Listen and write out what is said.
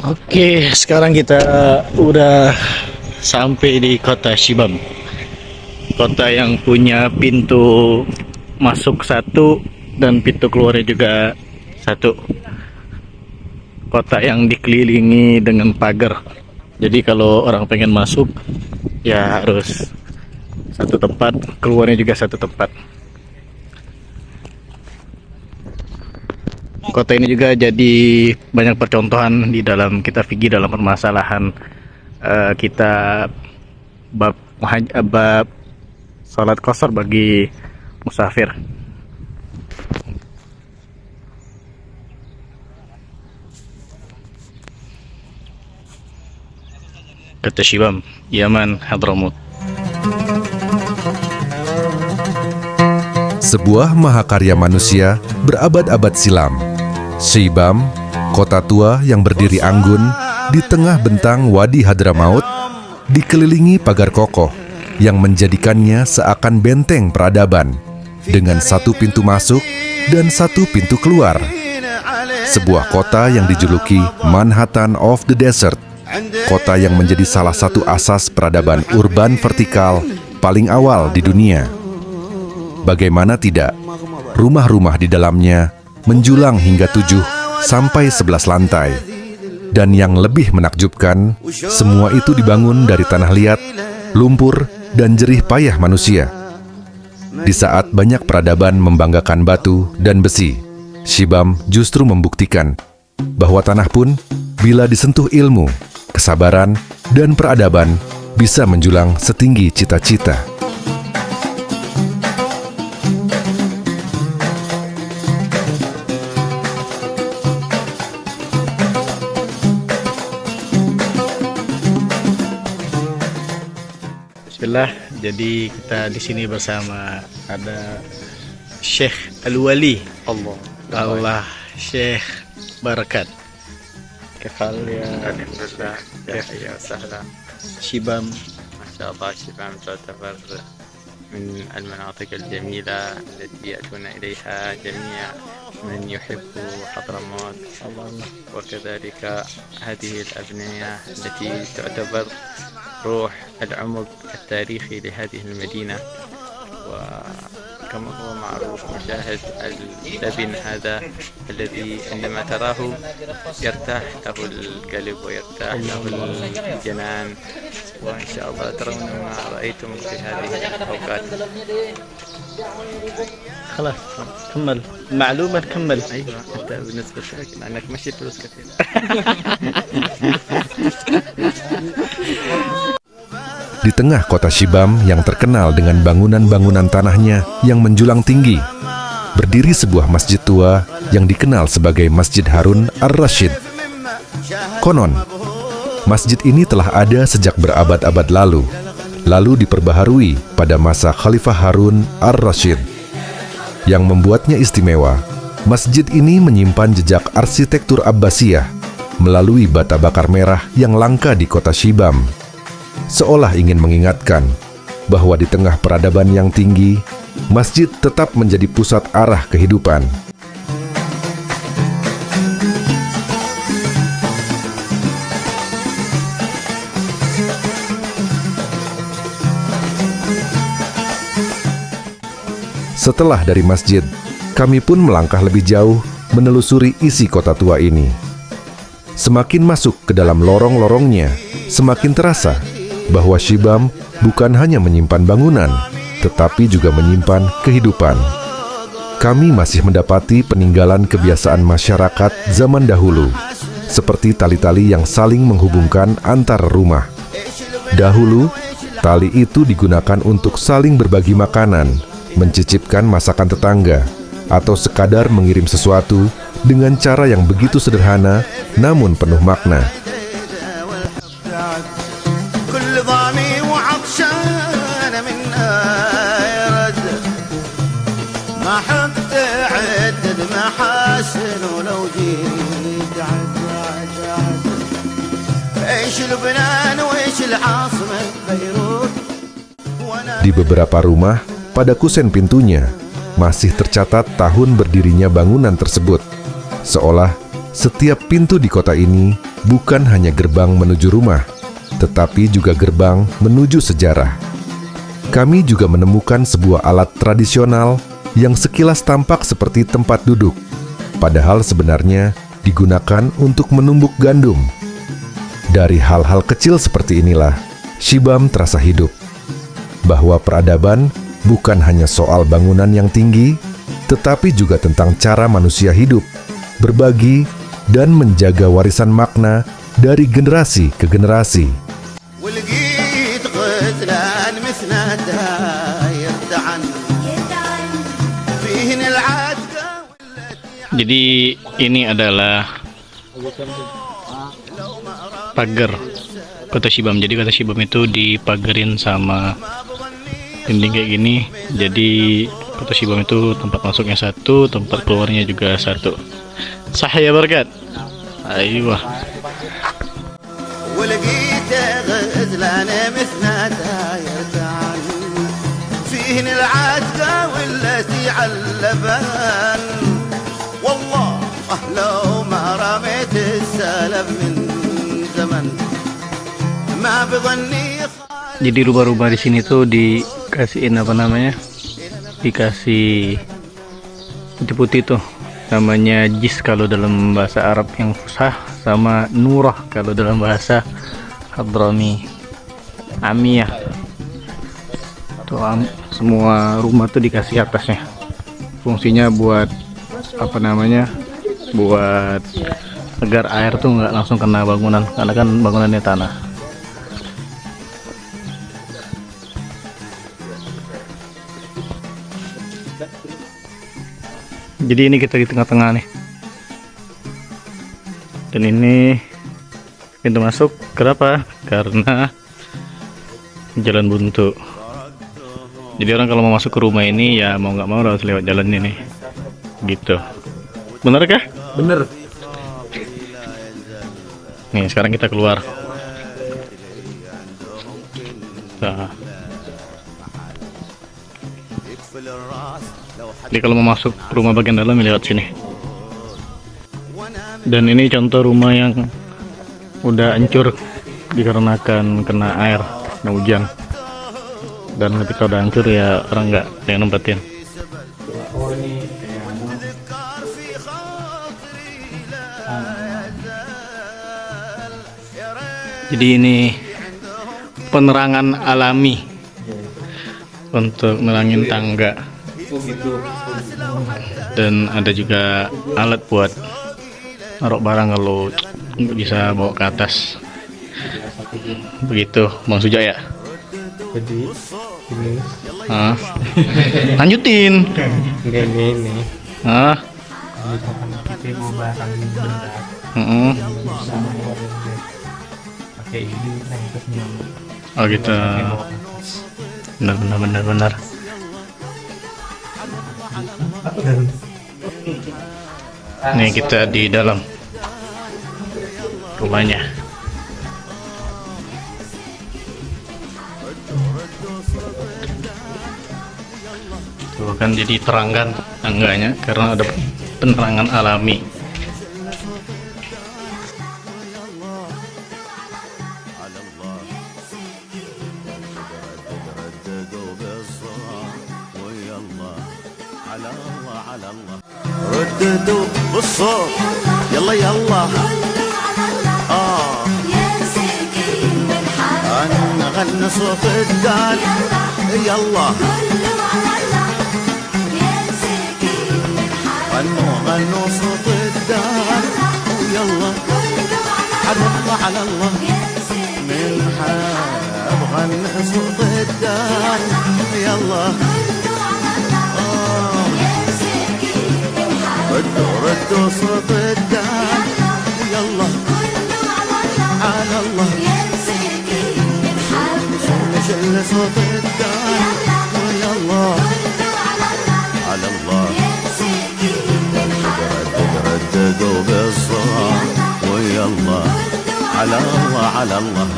Oke, sekarang kita udah sampai di kota Shibam. Kota yang punya pintu masuk satu dan pintu keluarnya juga satu. Kota yang dikelilingi dengan pagar. Jadi kalau orang pengen masuk, ya harus satu tempat, keluarnya juga satu tempat. Kota ini juga jadi banyak percontohan di dalam kita fikih dalam permasalahan kita bab salat qasar bagi musafir. Kota Shibam, Yaman, Hadramut. Sebuah mahakarya manusia berabad-abad silam. Shibam, kota tua yang berdiri anggun di tengah bentang Wadi Hadramaut, dikelilingi pagar kokoh yang menjadikannya seakan benteng peradaban dengan satu pintu masuk dan satu pintu keluar. Sebuah kota yang dijuluki Manhattan of the Desert, kota yang menjadi salah satu asas peradaban urban vertikal paling awal di dunia. Bagaimana tidak, rumah-rumah di dalamnya menjulang hingga 7 sampai 11 lantai. Dan yang lebih menakjubkan, semua itu dibangun dari tanah liat, lumpur, dan jerih payah manusia. Di saat banyak peradaban membanggakan batu dan besi, Shibam justru membuktikan bahwa tanah pun bila disentuh ilmu, kesabaran, dan peradaban bisa menjulang setinggi cita-cita. Bismillah, jadi kita di sini bersama ada Syekh Al-Wali Allah Syekh Barakat. Kefal ya. Alhamdulillah. Ya sahla. Shibam. ما شاء الله شباب تعتبر من المناطق الجميلة التي يأتون إليها جميع من يحب حضرموت، وكذلك هذه الأبنية التي تعتبر روح العمق التاريخي لهذه المدينة. وكما هو معروف مشاهد اللبن هذا الذي عندما تراه يرتاح له القلب ويرتاح له الجنان، وإن شاء الله ترون ما رأيتم في هذه الأوقات. خلاص كمل معلومة كمل. أيوة أنت بالنسبة لك لأنك مشي فلوس كثير. Di tengah kota Shibam yang terkenal dengan bangunan-bangunan tanahnya yang menjulang tinggi, berdiri sebuah masjid tua yang dikenal sebagai Masjid Harun Ar-Rasyid. Konon, masjid ini telah ada sejak berabad-abad lalu diperbaharui pada masa Khalifah Harun Ar-Rasyid. Yang membuatnya istimewa, masjid ini menyimpan jejak arsitektur Abbasiyah melalui bata bakar merah yang langka di kota Shibam. Seolah ingin mengingatkan bahwa di tengah peradaban yang tinggi, masjid tetap menjadi pusat arah kehidupan. Setelah dari masjid, kami pun melangkah lebih jauh menelusuri isi kota tua ini. Semakin masuk ke dalam lorong-lorongnya, semakin terasa bahwa Shibam bukan hanya menyimpan bangunan, tetapi juga menyimpan kehidupan. Kami masih mendapati peninggalan kebiasaan masyarakat zaman dahulu, seperti tali-tali yang saling menghubungkan antar rumah. Dahulu, tali itu digunakan untuk saling berbagi makanan, mencicipkan masakan tetangga, atau sekadar mengirim sesuatu dengan cara yang begitu sederhana namun penuh makna. Di beberapa rumah, pada kusen pintunya, masih tercatat tahun berdirinya bangunan tersebut, seolah setiap pintu di kota ini bukan hanya gerbang menuju rumah, tetapi juga gerbang menuju sejarah. Kami juga menemukan sebuah alat tradisional yang sekilas tampak seperti tempat duduk, padahal sebenarnya digunakan untuk menumbuk gandum. Dari hal-hal kecil seperti inilah, Shibam terasa hidup. Bahwa peradaban bukan hanya soal bangunan yang tinggi, tetapi juga tentang cara manusia hidup, berbagi, dan menjaga warisan makna dari generasi ke generasi. ولقيت غزلان مسنادها يردعن فيهن العتقة. Jadi ini adalah pagar kota Shibam. Jadi kota Shibam itu dipagerin sama dinding kayak gini. Jadi kota Shibam itu tempat masuknya satu, tempat keluarnya juga satu. Sah ya berkat. Ayo. ولقيت غزلان مسنادها يردعن فيهن العتقة والتي علبان. والله لو ما رميت السلب من زمن ما بظني. Jadi rumah-rumah di sini tuh dikasihin apa namanya? Dikasih putih-putih tuh. Namanya jis kalau dalam bahasa Arab yang fusah, sama nurah kalau dalam bahasa Hadrami Amiyah. Tuh semua rumah tuh dikasih atasnya. Fungsinya buat apa namanya? Buat agar air tuh nggak langsung kena bangunan, karena kan bangunannya tanah. Jadi ini kita di tengah-tengah nih, dan ini pintu masuk. Kenapa? Karena jalan buntu. Jadi orang kalau mau masuk ke rumah ini ya mau nggak mau harus lewat jalan ini, gitu. Bener kah? Bener. Nih sekarang kita keluar. Nah. Jadi kalau mau masuk rumah bagian dalam ya lewat sini. Dan ini contoh rumah yang udah hancur dikarenakan kena air, kena hujan. Dan ketika udah hancur ya orang nggak ada yang nempatin. Jadi ini penerangan alami untuk nerangin tangga. Dan ada juga alat buat naruh barang kalau nggak bisa bawa ke atas. Begitu Bang Sujaya. Jadi ini Lanjutin. ini Ah. kita bawa barang berat pakai ini terus Oh gitu. Benar. Nih kita di dalam rumahnya. Tuh kan jadi terangkan tangganya karena ada penerangan alami. رددوا بالصوت يلا يلا نغني صوت الدال يلا غنوا صوت الدال يلا على الله على الله من حاب غني صوت الدال يلا ردوا صوت الدال يلا على الله شل صوت الدال يلا على الله رددوا بالصوت ويلا على الله